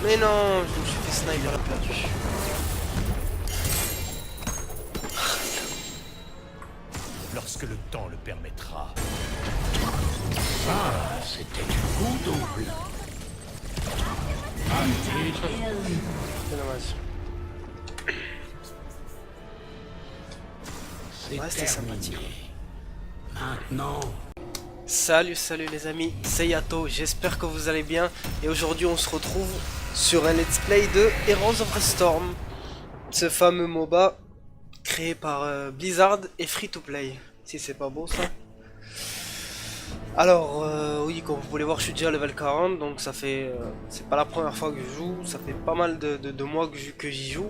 Mais non, je me suis fait sniper à la perdu. Lorsque le temps le permettra. Ah, c'était du coup double. C'est dommage. C'est Ouais, c'était terminé. sympathique. Maintenant, Salut, salut les amis, c'est Yato, j'espère que vous allez bien. Et aujourd'hui on se retrouve sur un let's play de Heroes of the Storm. Ce fameux MOBA créé par Blizzard et free to play. Si c'est pas beau ça. Alors oui, comme vous pouvez voir, je suis déjà level 40, donc ça fait c'est pas la première fois que je joue, ça fait pas mal de mois que j'y joue.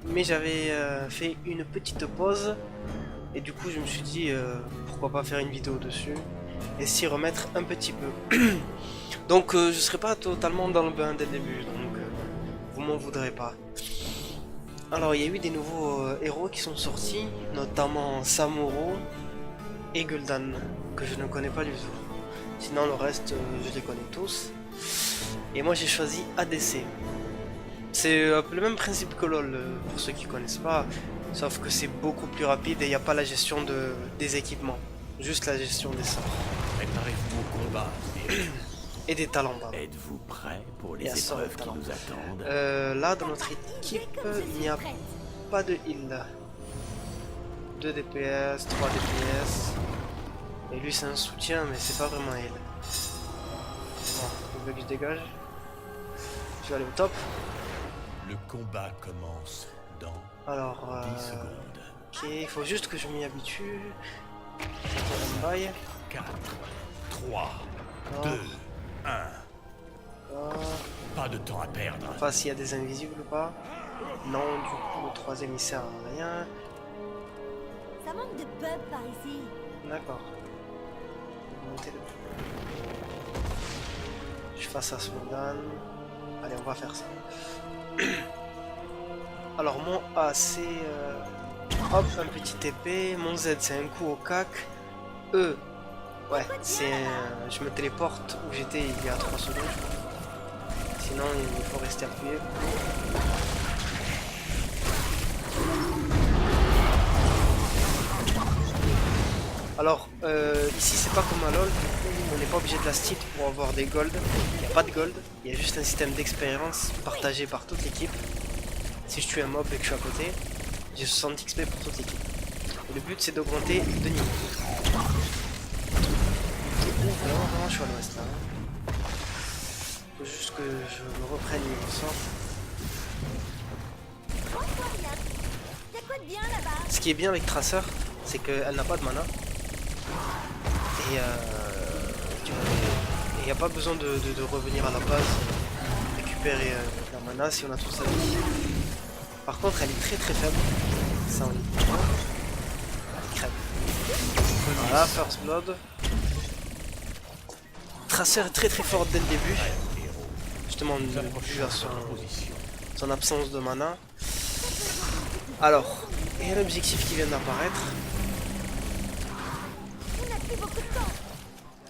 Mais j'avais fait une petite pause et du coup je me suis dit pourquoi pas faire une vidéo dessus et s'y remettre un petit peu. Donc je serai pas totalement dans le bain dès le début, donc vous m'en voudrez pas. Alors il y a eu des nouveaux héros qui sont sortis, notamment Samuro et Gul'dan, que je ne connais pas du tout. Sinon le reste je les connais tous. Et moi j'ai choisi ADC. C'est un peu le même principe que LoL pour ceux qui connaissent pas, sauf que c'est beaucoup plus rapide et il n'y a pas la gestion des équipements, juste la gestion des sorts. Préparez-vous au combat. Et des talents, pardon. Êtes-vous prêts pour les Et un sort de épreuves qui talent. nous attendent? Là dans notre équipe il n'y a pas de heal. 2 DPS, 3 DPS. Et lui c'est un soutien mais c'est pas vraiment un heal. Bon, il veut que je dégage. Je vais aller au top. Le combat commence dans Alors, 10 secondes. ok, il faut juste que je m'y habitue. Je baille. 4, 3, Ah. 2, 1. Ah. Pas de temps à perdre. Enfin, s'il y a des invisibles ou pas. Non, du coup, le troisième il sert à rien. Ça manque de pub par ici. D'accord. Monter je fasse à Slogan. Allez, on va faire ça. Alors, mon A c'est. Hop, un petit épée. Mon Z c'est un coup au cac. E. Ouais, c'est un... Je me téléporte où j'étais il y a 3 secondes. Sinon, il faut rester appuyé. Alors, ici c'est pas comme à LoL, du coup on n'est pas obligé de la steal pour avoir des gold. Il n'y a pas de gold, il y a juste un système d'expérience partagé par toute l'équipe. Si je tue un mob et que je suis à côté, j'ai 60 XP pour toute l'équipe. Le but c'est d'augmenter de niveau. Vraiment, je suis à l'ouest là. Faut juste que je me reprenne mon sort. Y'a quoi de bien là-bas? Ce qui est bien avec Tracer, c'est qu'elle n'a pas de mana. Et il n'y a pas besoin de revenir à la base, récupérer la mana si on a tout sa vie. Par contre, elle est très très faible. Ça, on est elle crève. Voilà, First Blood. Tracer est très très forte dès le début. Justement, dû à son absence de mana. Alors, il y a l'objectif qui vient d'apparaître. On a plus beaucoup de temps.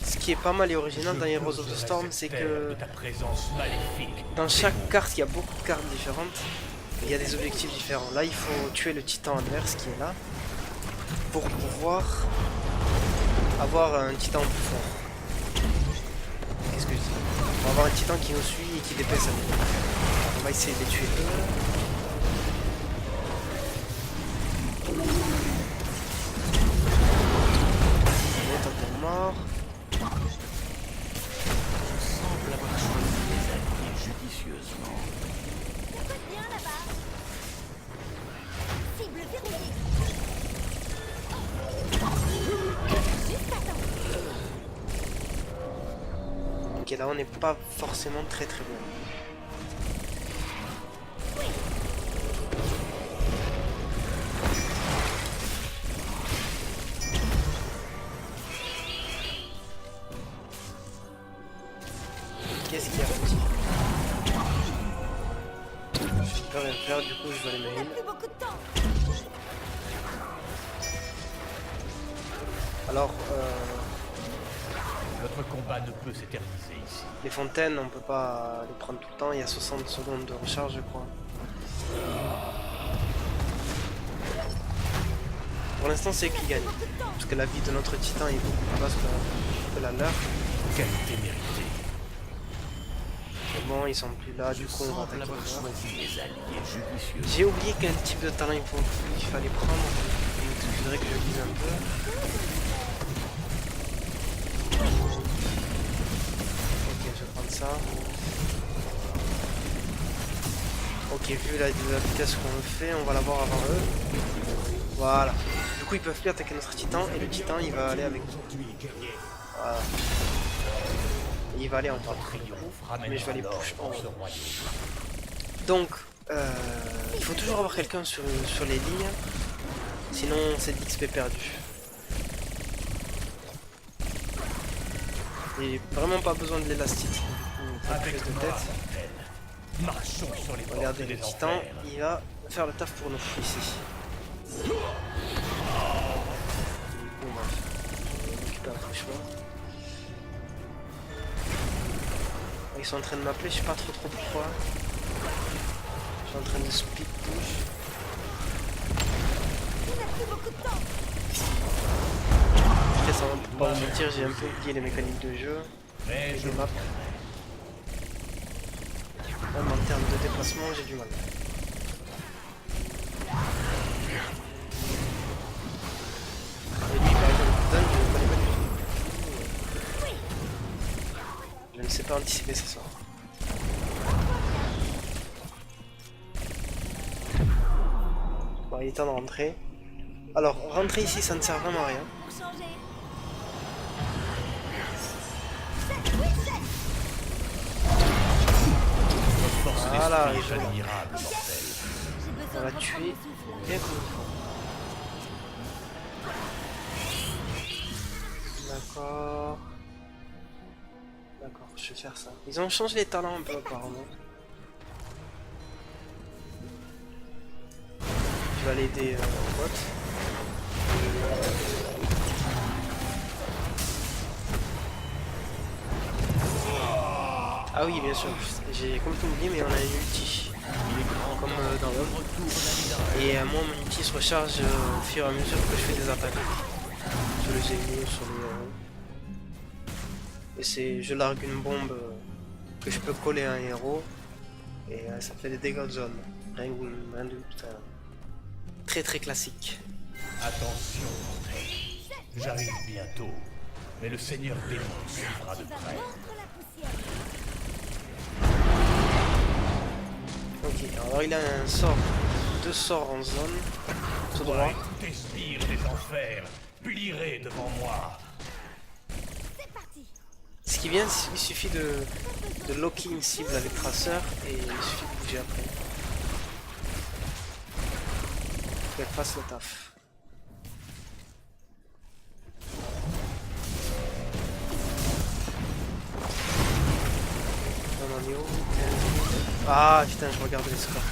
Ce qui est pas mal et original dans Heroes of the Storm, c'est que de ta présence maléfique. dans chaque carte, il y a beaucoup de cartes différentes. Il y a des objectifs différents. Là, il faut tuer le titan adverse qui est là pour pouvoir avoir un titan plus fort. Qu'est-ce que je dis? On va avoir un titan qui nous suit et qui dépasse à nous. On va essayer de les tuer eux. On est encore mort. Je semble avoir choisi mes alliés judicieusement. Y'a quoi de bien là-bas? Cible verrouillée. Juste attends. Ok, là on n'est pas forcément très très bon. Qu'est-ce qu'il y a petit? Je peux rien faire, du coup je vais aller On a me plus beaucoup de temps. Alors, Notre combat ne peut s'éterniser ici. Les fontaines, on peut pas les prendre tout le temps, il y a 60 secondes de recharge je crois. Pour l'instant c'est eux qui gagnent. Parce que la vie de notre titan est beaucoup plus basse que la leur. Qualité méritée. Mais bon, ils sont plus là, du coup on va Semble attaquer avoir le leur. choisi les alliés judicieux. J'ai oublié quel type de talent il fallait prendre. Il faudrait que je lise un peu. Ok, je vais prendre ça. Ok, vu la vitesse qu'on fait, on va l'avoir avant eux. Voilà. Du coup, ils peuvent plus attaquer notre titan et le titan il va aller avec nous. Voilà. Et il va aller en bas. Mais je vais aller push en haut. Donc, il faut toujours avoir quelqu'un sur les lignes. Sinon, c'est de l'XP perdu. Et vraiment pas besoin de l'élastite. Avec de moi, tête. mortel. Marchons sur les Regardez portes le des titan, enfers. il va faire le taf pour nous ici. Du coup, moi, je récupère le chemin. Ils sont en train de m'appeler, je sais pas trop pourquoi. Je suis en train de speed push. On a plus beaucoup de temps. Après, ça va pas vous mentir, j'ai un peu oublié les mécaniques de jeu. Mais je Les maps. Même en termes de déplacement, j'ai du mal. Et lui, par exemple, Dunn, je ne connais pas du tout. Je ne sais pas anticiper ce soir. Bon, il est temps de rentrer. Alors, rentrer ici, ça ne sert vraiment à rien. Pour changer. force Voilà, d'esprit je- est admirable, mortel. J'ai On besoin va de reprendre tuer mon souffle. bien comme il faut. D'accord. D'accord, je vais faire ça. Ils ont changé les talents un peu apparemment. Je vais aller aider au bot. Ah oui, bien sûr. J'ai complètement oublié, mais on a une ulti. Comme dans l'œuvre. Et moi, mon ulti se recharge au fur et à mesure que je fais des attaques. Sur les ennemis, sur les héros. Et c'est, je largue une bombe que je peux coller à un héros. Et ça fait des dégâts de zone. Rien de putain. Très très classique. Attention, mortel. J'arrive bientôt. Mais le seigneur démon suivra de Tu vas près. mordre la poussière. Ok, alors il a un sort. Deux sorts en zone. Tout droit. Tes spires des enfers, plierai devant moi. C'est parti. Ce qui vient, il suffit de locker une cible avec traceur et il suffit de bouger après. Qu'elle fasse le taf. On en est où? Ah putain, je regarde les scores.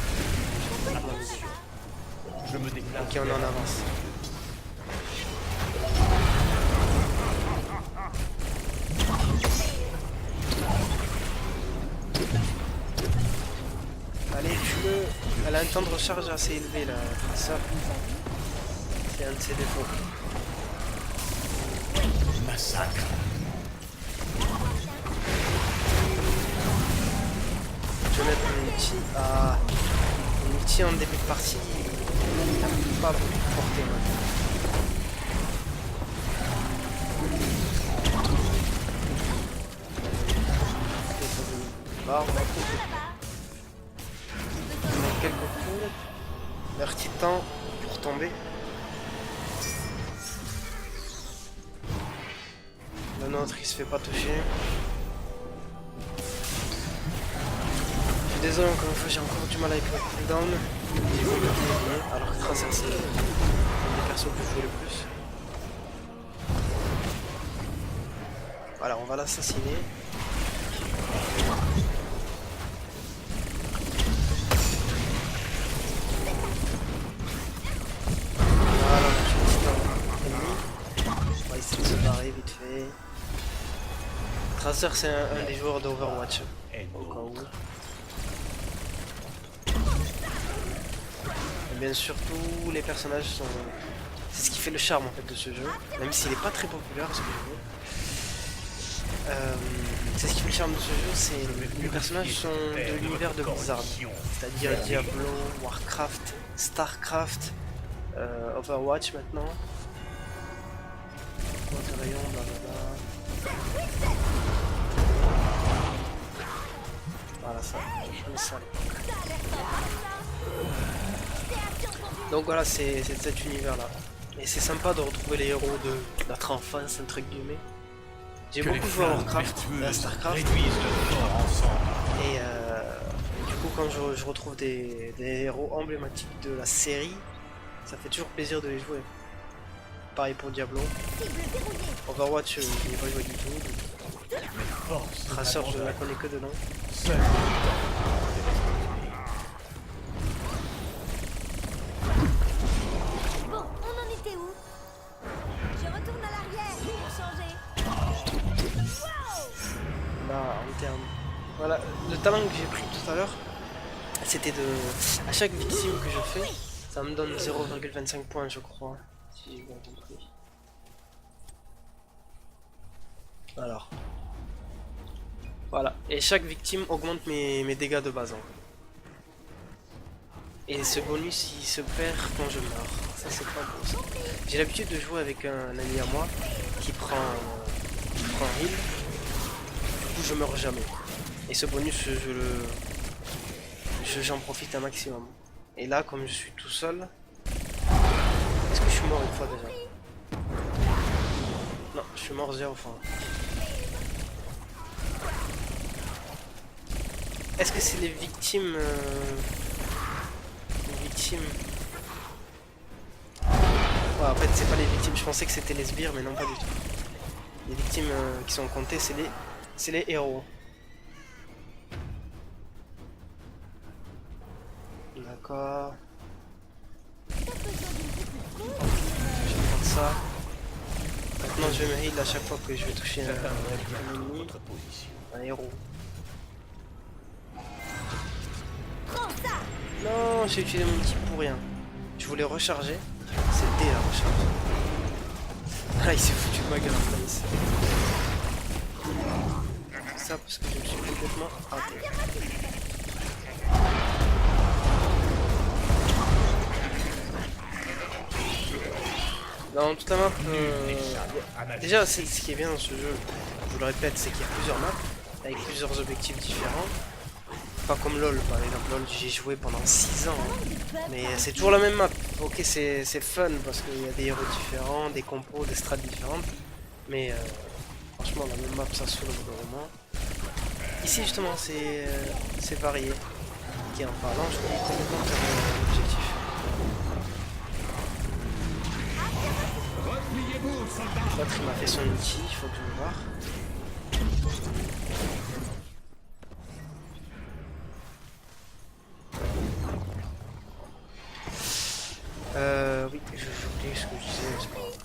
Je me déplace. Ok, on en avance. Allez, tue-le. Elle a un temps de recharge assez élevé, la traceur. C'est un de ses défauts. Massacre. Je vais mettre mon ulti à... Mon ulti en début de partie, il n'a pas beaucoup de portée. Bah, on va couper. Il manque quelques coups. Leur titan pour tomber. Le nôtre il se fait pas toucher. Je suis désolé encore une fois, j'ai encore du mal avec le cooldown. J'ai complètement oublié, alors que Tracer c'est un des persos que je joue le plus. Voilà, on va l'assassiner. Voilà, je suis ennemi. On va essayer de se barrer vite fait. Master c'est un des joueurs d'Overwatch. Et Au cas où. nôtre. Et bien sûr tous les personnages sont... C'est ce qui fait le charme en fait de ce jeu. Même s'il n'est pas très populaire ce jeu. C'est ce qui fait le charme de ce jeu, c'est les personnages sont de l'univers de Blizzard. C'est-à-dire Diablo, Warcraft, Starcraft, Overwatch maintenant. Rayon, blablabla. Voilà ça, je ça. Donc voilà, c'est cet univers là. Et c'est sympa de retrouver les héros de notre enfance, entre guillemets. J'ai beaucoup joué à Warcraft et à Starcraft. Et du coup quand je retrouve des héros emblématiques de la série, ça fait toujours plaisir de les jouer. Pareil pour Diablo. Overwatch, je n'y ai pas joué du tout. Tracer, je ne la connais que de nom. Bon, on en était où? Je retourne à l'arrière pour changer. Wow! Là, en termes... Voilà, le talent que j'ai pris tout à l'heure, c'était de... À chaque victime que je fais, ça me donne 0,25 points, je crois. Si j'ai bien compris. Alors. Voilà, et chaque victime augmente mes dégâts de base. Et ce bonus il se perd quand je meurs. Ça c'est pas bon ça. J'ai l'habitude de jouer avec un ami à moi qui prend heal. Du coup je meurs jamais. Et ce bonus j'en profite un maximum. Et là comme je suis tout seul. Est-ce que je suis mort une fois déjà? Non, je suis mort 0 fois. Est-ce que c'est les victimes Ouais, en fait c'est pas les victimes, je pensais que c'était les sbires mais non pas du tout. Les victimes qui sont comptées c'est les héros. D'accord. Je vais prendre ça. Maintenant je vais me heal à chaque fois que je vais toucher un ennemi. Un héros. Non, j'ai utilisé mon petit pour rien. Je voulais recharger. C'est D à recharger. Ah, il s'est foutu de ma gueule, nice. Ça parce que je me suis complètement raté. Dans toute la map, déjà ce qui est bien dans ce jeu, je vous le répète, c'est qu'il y a plusieurs maps avec plusieurs objectifs différents. Pas comme LOL par exemple, LOL j'ai joué pendant 6 ans, hein. Mais c'est toujours la même map. Ok c'est fun parce qu'il y a des héros différents, des compos, des strats différentes, mais franchement la même map ça saoule vraiment. Ici justement c'est varié. Ok en parlant je vais complètement faire l'objectif. L'autre il m'a fait son outil, il faut que je me barre. Oui, j'ai oublié ce que je disais, c'est pas grave.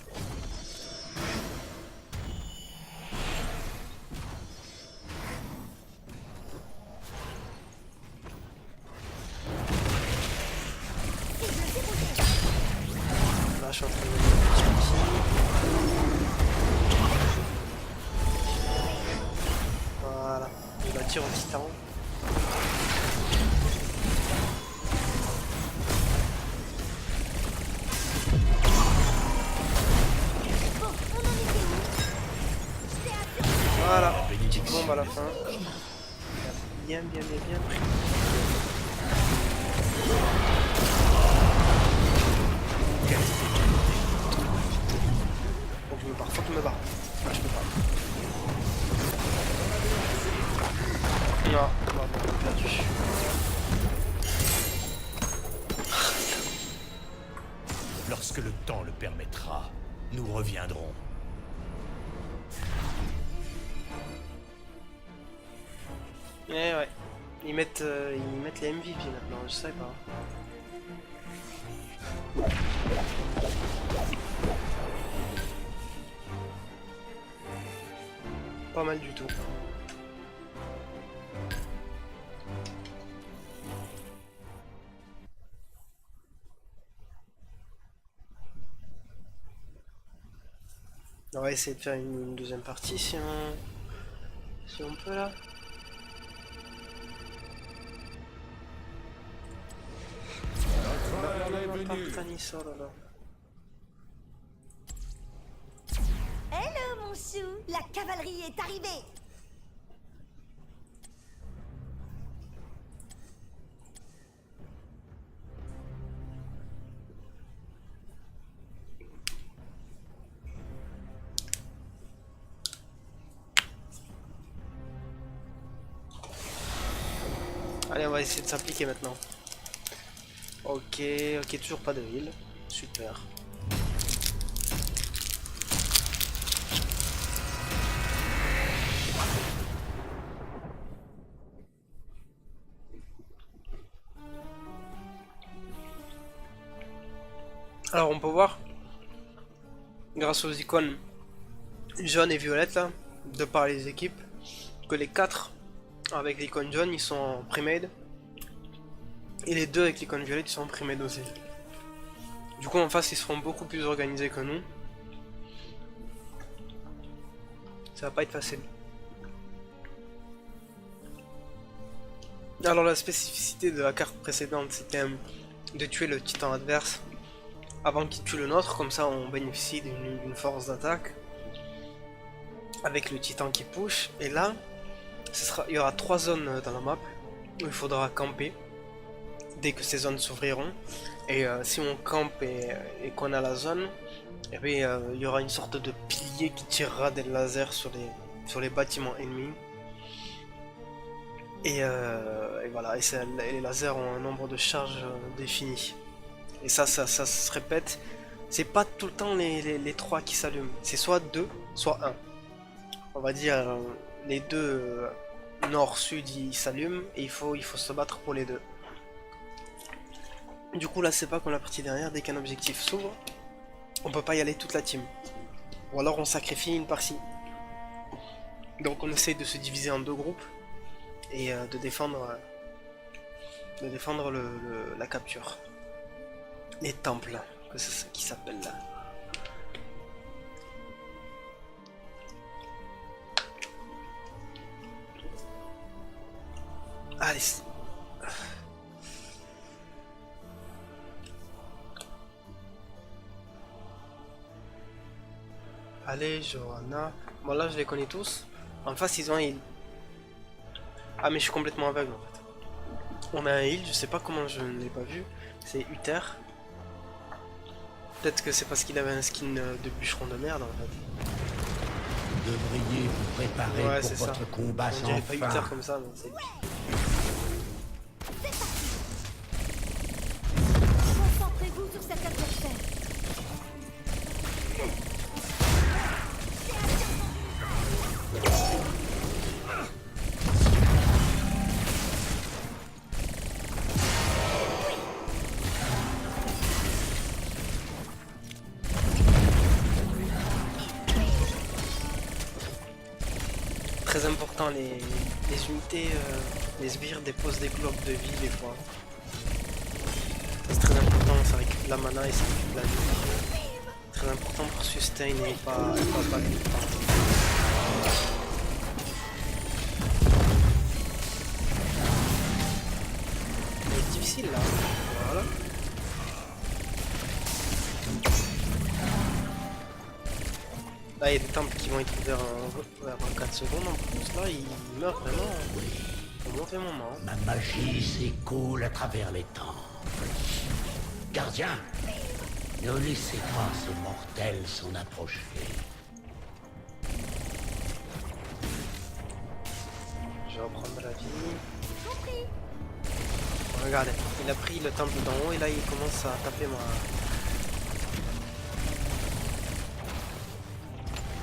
Là, je suis en train de mettre un petit outil. Voilà, il va tirer au titan. Voilà, petite bombe à la fin. Bien pris. Faut que je me barre, faut que je me barre. Ah, je peux pas. Non, perdu. Lorsque le temps le permettra, nous reviendrons. Eh ouais, ils mettent les MVP maintenant, je sais pas. Pas mal du tout. On va essayer de faire une deuxième partie si on peut là. Hello, mon chou. La cavalerie est arrivée. Allez, on va essayer de s'appliquer maintenant. Ok, ok, toujours pas de heal. Super. Alors on peut voir, grâce aux icônes jaune et violette là, de par les équipes, que les 4 avec l'icône jaune ils sont en pre-made et les 2 avec l'icône violette ils sont en pre-made aussi. Du coup en face ils seront beaucoup plus organisés que nous. Ça va pas être facile. Alors la spécificité de la carte précédente c'était de tuer le titan adverse avant qu'il tue le nôtre, comme ça on bénéficie d'une force d'attaque avec le titan qui push. Et là il y aura 3 zones dans la map où il faudra camper dès que ces zones s'ouvriront. Et si on campe et qu'on a la zone, et bien, il y aura une sorte de pilier qui tirera des lasers sur les bâtiments ennemis. Et voilà, et les lasers ont un nombre de charges défini. Et ça se répète. C'est pas tout le temps les 3 qui s'allument. C'est soit 2, soit 1. On va dire les 2 nord-sud ils s'allument et il faut se battre pour les 2. Du coup là c'est pas comme la partie dernière, dès qu'un objectif s'ouvre, on peut pas y aller toute la team. Ou alors on sacrifie une partie. Donc on essaye de se diviser en 2 groupes et de défendre la capture. Les temples, que c'est ça qui s'appelle là. Allez. Allez, Johanna. Bon là je les connais tous. En face ils ont un heal. Ah mais je suis complètement aveugle en fait. On a un heal, je sais pas comment je ne l'ai pas vu. C'est Uther. Peut-être que c'est parce qu'il avait un skin de bûcheron de merde en fait. Vous devriez vous préparer Ouais, pour votre ça. combat On sans dirait pas Uther fin. comme ça, mais c'est... Concentrez-vous sur cet adversaire. Très important, les unités, les sbires déposent des globes de vie des fois. Ça, c'est très important, ça récupère la mana et ça récupère la vie. Très important pour sustain et pas Il est difficile là, voilà. Là il y a des temples qui vont être vers 4 secondes en plus, là il meurt vraiment. Faut monter mon nom. Ma magie s'écoule à travers les temps. Gardien, ne laissez pas ce mortel s'en approcher. Je vais reprendre la vie. Regardez, il a pris le temple d'en haut et là il commence à taper moi.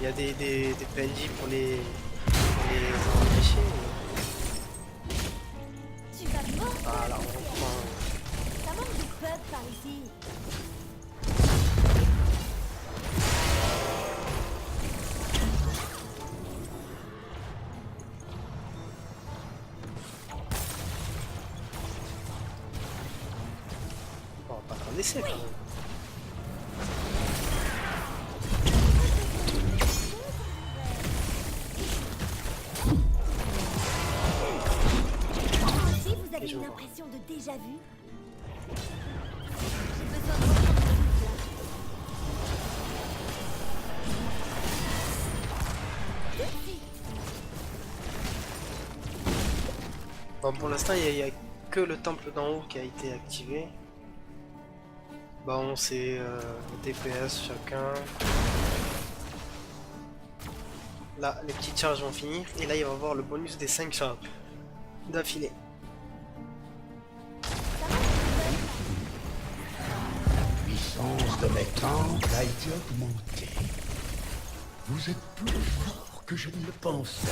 Il y a des PNJ pour les empêcher. Tu vas mordre. Ah là on reprend. Ça manque de peuple par ici. On va pas t'en laisser quand même. l'as vu? J'ai besoin de reprendre mon souffle. Tout de suite. Bon, pour l'instant, il n'y a que le temple d'en haut qui a été activé. Bon, c'est DPS chacun. Là, les petites charges vont finir. Et là, il va y avoir le bonus des 5 charges d'affilée. La puissance de mes temples a été augmentée. Vous êtes plus fort que je ne le pensais.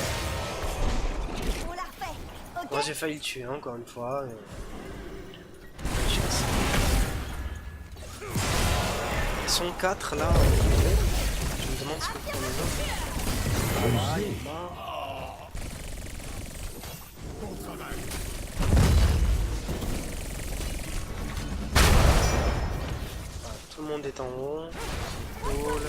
On la refait. Ok. Moi, j'ai failli le tuer encore une fois. Ils sont 4 là. Je me demande ce que font les autres. Ah, il est mort. Ah, tout le monde est en haut. Cool.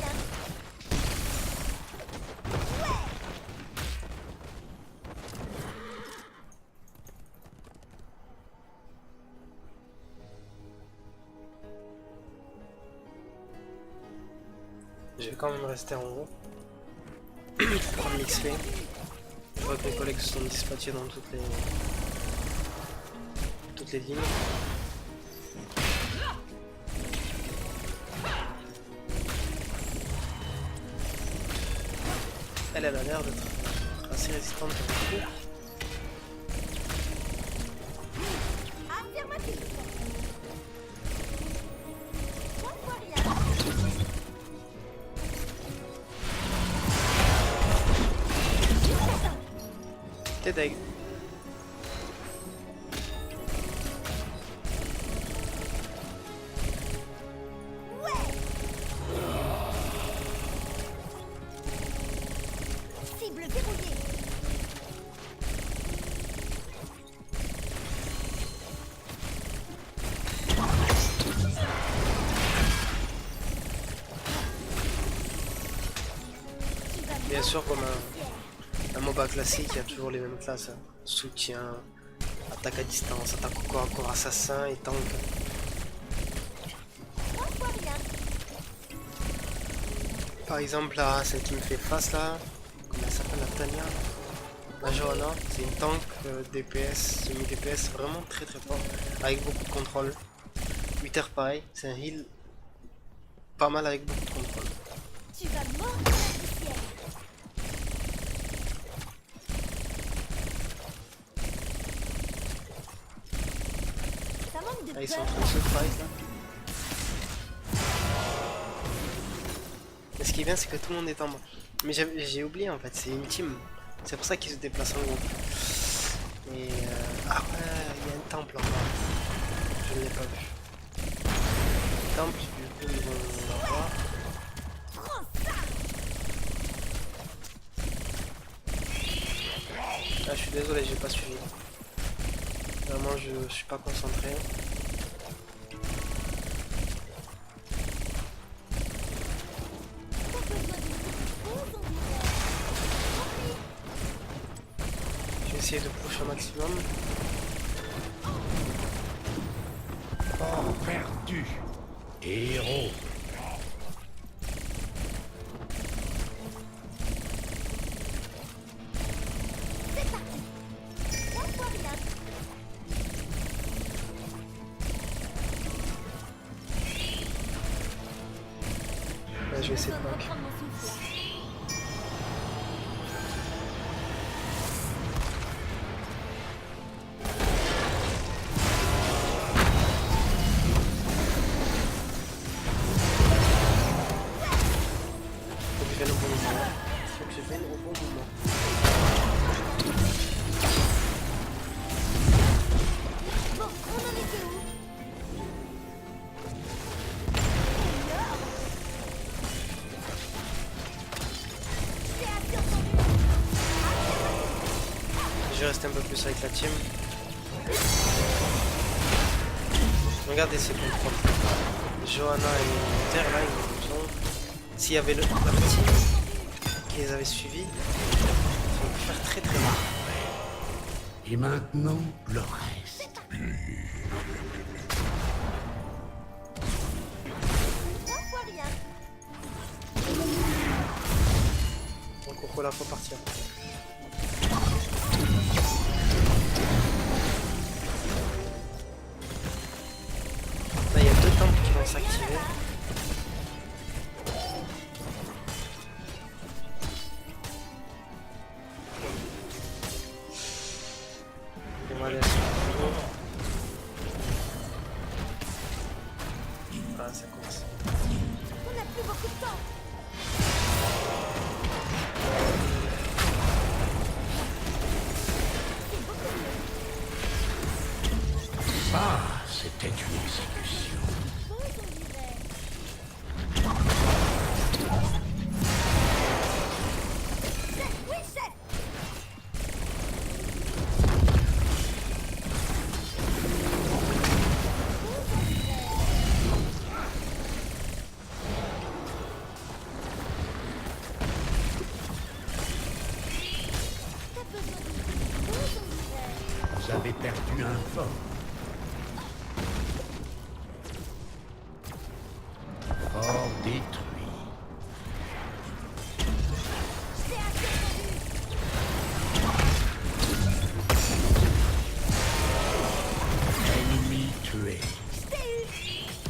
Je vais quand même rester en haut. Prendre l'XP. Je vois que mes collègues se sont dispatchés dans toutes les lignes. Elle a l'air d'être assez résistante à tout. Affirmatif. Moi, je vois rien. T'es deg. Cible verrouillée. Bien sûr, comme un MOBA classique, il y a toujours les mêmes classes. Hein. Soutien, attaque à distance, attaque au corps à corps, assassin et tank. Moi, je vois rien. Par exemple, là, celle qui me fait face là, comment elle s'appelle, la Tania, la Johanna, c'est une tank DPS, semi-DPS, vraiment très très fort, avec beaucoup de contrôle. 8 heures pareil, c'est un heal pas mal avec beaucoup de contrôle. Tu vas mordre la poussière. Ça manque de Là, ils sont en peur. train de se fight là. Mais ce qui est bien, c'est que tout le monde est en bas. Mais j'ai oublié en fait, c'est une team. C'est pour ça qu'ils se déplacent en groupe. Et ah ouais, il y a un temple en bas. Je ne l'ai pas vu. Le temple, du coup, ils vont l'avoir. Ah, je suis désolé, j'ai pas suivi. Vraiment, je suis pas concentré. Je vais essayer de push au maximum. Oh, perdu. Héros. Moi, je vois rien. Ouais, je vais essayer J'ai de besoin de back. reprendre mon souffle. Faut que je vienne au bon moment. Faut que je vienne au bon moment. Bon, on en était où? C'est assez entendu. Je vais rester un peu plus avec la team. Regardez ces contrôles. Johanna et Terre là, ils ont... S'il y avait la team qui les avait suivis, ça aurait pu faire très très mal. Et maintenant, le reste. Trois fois rien. Donc on peut la repartir. Là il y a deux temples qui vont s'activer. On va aller sur le jour. Ah ça commence. On n'a plus beaucoup de temps. C'est beaucoup mieux. Ça, c'était une exécution. Pause, on dirait. Chef, oui, chef. Pause, on dirait. T'as besoin de pause, on dirait. Vous avez perdu un fort. Fort détruit. C'est assez tendu. Ennemi tué. Je t'ai eu.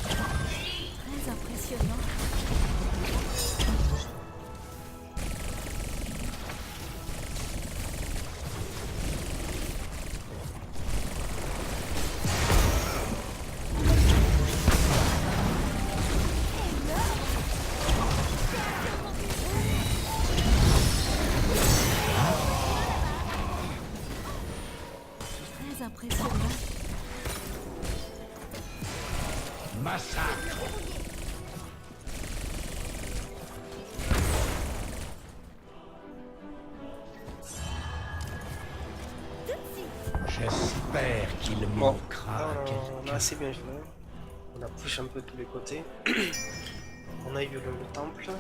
Très impressionnant. Très impressionnant. Massacre. Tout de suite. J'espère qu'il Bon, manquera là, on a quelqu'un. assez bien joué. On a push un peu de tous les côtés. On a eu le temple. Tout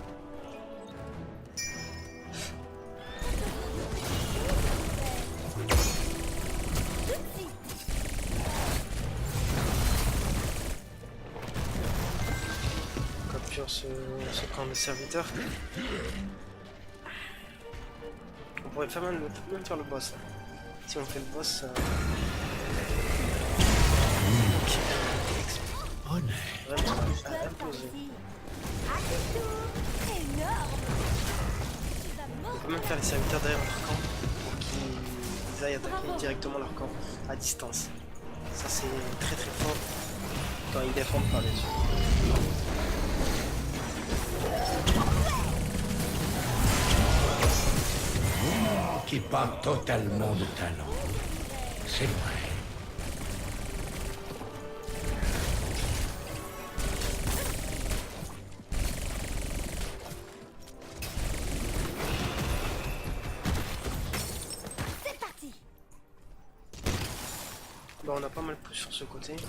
de suite. On capture ce camp de serviteurs. On pourrait faire même faire le boss. Hein. Si on fait le boss. Ok. Honnête. Vraiment Club imposé. party. À qui tour. Énorme. Tu vas On mordre. peut même faire les serviteurs derrière leur camp pour qu'ils aillent attaquer directement leur camp à distance. Ça c'est très très fort quand ils défendent pas bien sûr. Qui pas totalement de talent. C'est vrai. C'est parti. Bon, on a pas mal plus sur ce côté. Il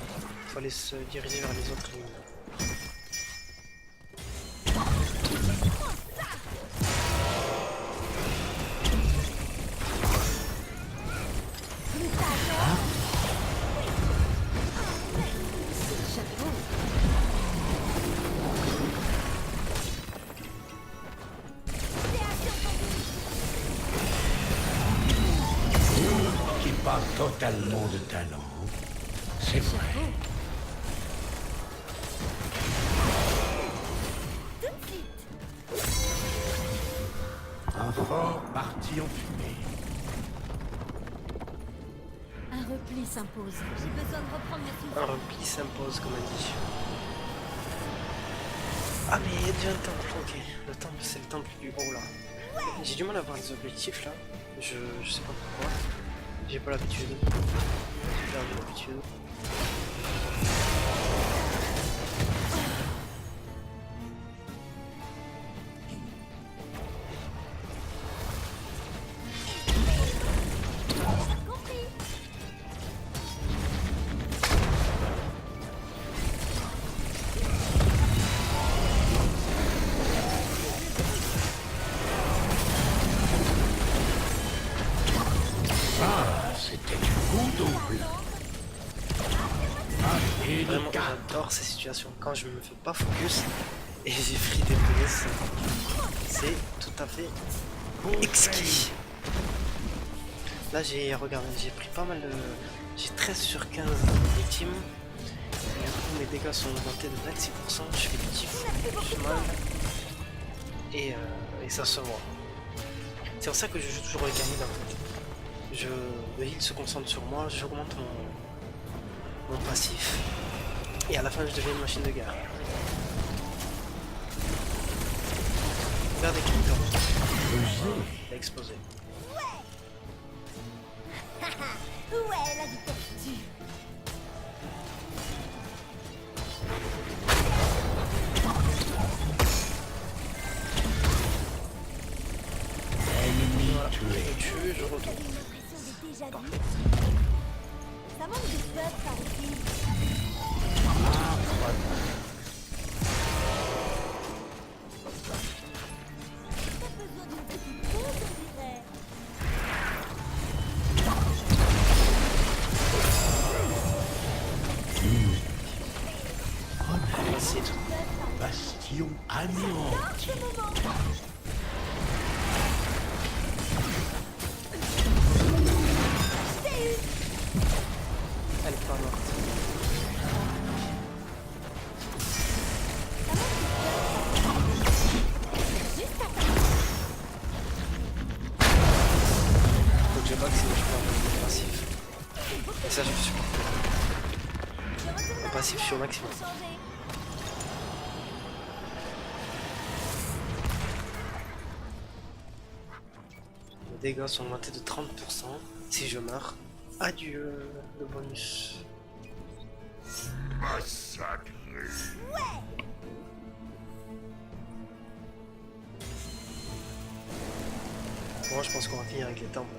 faut aller se diriger vers les autres lignes. Chapeau. Création tendue. Qui pas totalement de talent. C'est vrai. Tout de suite. Un fort parti en fumée. Un repli s'impose. J'ai besoin de reprendre mes souffles. Un repli s'impose comme on dit. Ah mais il y a déjà un temple, ok. Le temple c'est le temple du haut là. J'ai du mal à voir les objectifs là. Je sais pas pourquoi. J'ai pas l'habitude. J'ai perdu l'habitude. Compris. Ça, c'était du coup double. Et de Vraiment, 4. j'adore ces situations. Quand je me fais pas focus et j'ai pris des PS, c'est tout à fait exquis. Là, j'ai regardé, j'ai pris pas mal de. J'ai 13 sur 15 victimes. Et du coup, mes dégâts sont augmentés de 26%. Je fais du petit fou mal. Et ça se voit. C'est pour ça que je joue toujours avec Camille en fait. Le heal se concentre sur moi, j'augmente mon passif. Et à la fin, je deviens une machine de guerre. Regardez qui il a explosé. Ouais, la vitesse tue. Ennemi Voilà, je tué. le tue, je retourne. J'avais l'impression d'être déjà vu. Ça manque de peur par ici. T'as besoin d'une petite pause, on dirait. C'est tout. Bastion anéanti. Elle est pas morte. Faut que je back sinon je perds mon passif. Et ça, je suis. Mon passif, je suis au maximum. Les dégâts sont augmentés de 30% si je meurs. Adieu le bonus. Moi je pense qu'on va finir avec les temples.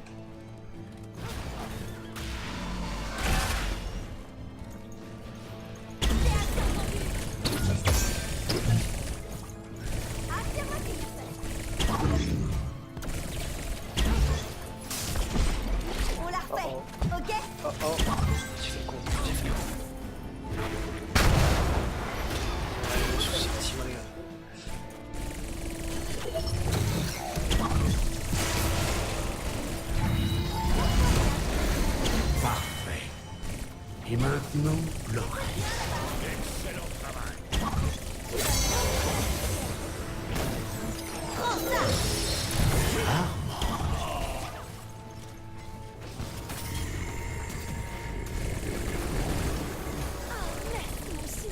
On la refait, Oh ok? oh, oh oh, j'ai fait le con, j'ai fait le con. Ouais, je me suis sorti malgré. Parfait. Et maintenant, l'oreille. Prends ça! Merci, mon chou.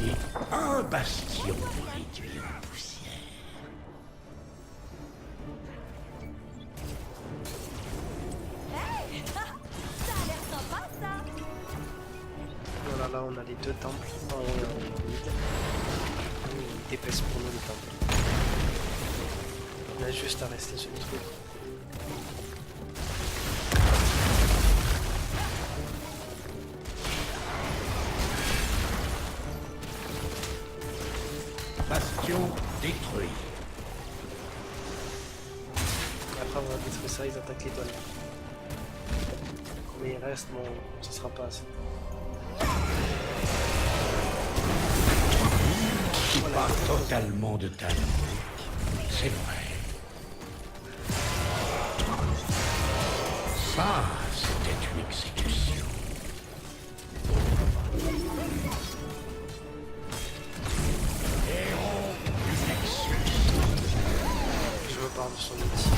Et un bastion réduit en poussière. Hey! Ça a l'air sympa, ça! Voilà, là on a les deux temples en haut et en mid. Ils dépaissent pour nous les temples. On a juste à rester sur le truc. Bastion détruit. Et après on va détruire ça, ils attaquent l'étoile. Combien il reste, bon, ça sera pas assez. Tu pas totalement de talent. C'est vrai. Ça, c'était une exécution. Héros du Nexus. Je me parle de son outil.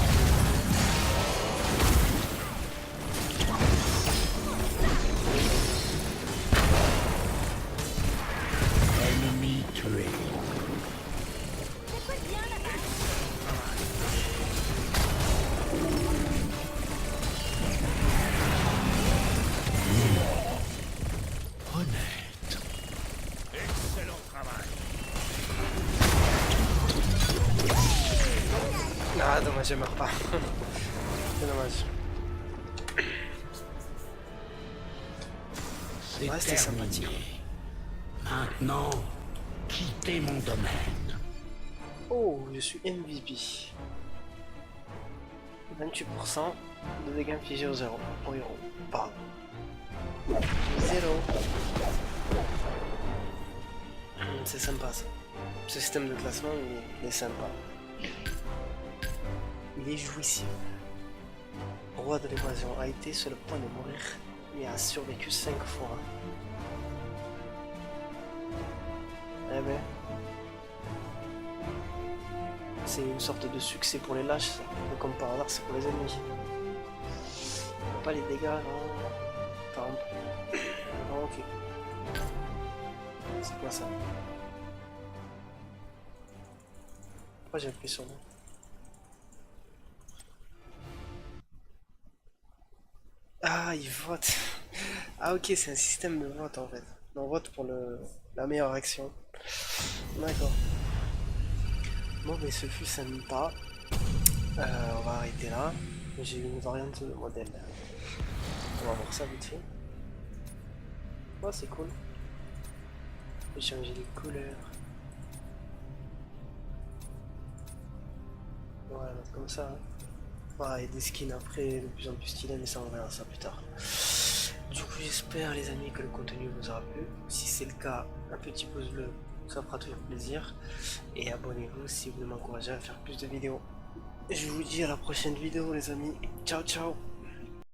Ennemi tué. C'est quoi de bien là-bas? Honnête. Excellent travail. Ah dommage, je meurs pas. C'est dommage. C'est Ouais, c'était terminé. sympathique. Maintenant, quittez mon domaine. Oh, je suis MVP. 28%. De dégâts infligés au 0. Au héros. Pardon. 0. C'est sympa ça. Ce système de classement il est sympa. Il est jouissif. Roi de l'évasion a été sur le point de mourir, mais a survécu 5 fois. Eh ben. C'est une sorte de succès pour les lâches, ça. Mais comme par hasard, c'est pour les ennemis. Pas les dégâts, non. Par exemple. Non, ok. C'est quoi ça? Pourquoi j'ai appuyé sur moi? Ah, ils votent. Ah, ok, c'est un système de vote en fait. On vote pour la meilleure action. D'accord. Bon, mais ce fut sympa. On va arrêter là. J'ai une variante de modèle. On va voir ça vite fait. Oh, c'est cool. Je vais changer les couleurs. Voilà, comme ça. Ah, et des skins après de plus en plus stylés, mais ça on verra ça plus tard. Du coup, j'espère les amis que le contenu vous aura plu. Si c'est le cas, un petit pouce bleu, ça fera toujours plaisir. Et abonnez-vous si vous voulez m'encourager à faire plus de vidéos. Je vous dis à la prochaine vidéo les amis. Ciao ciao.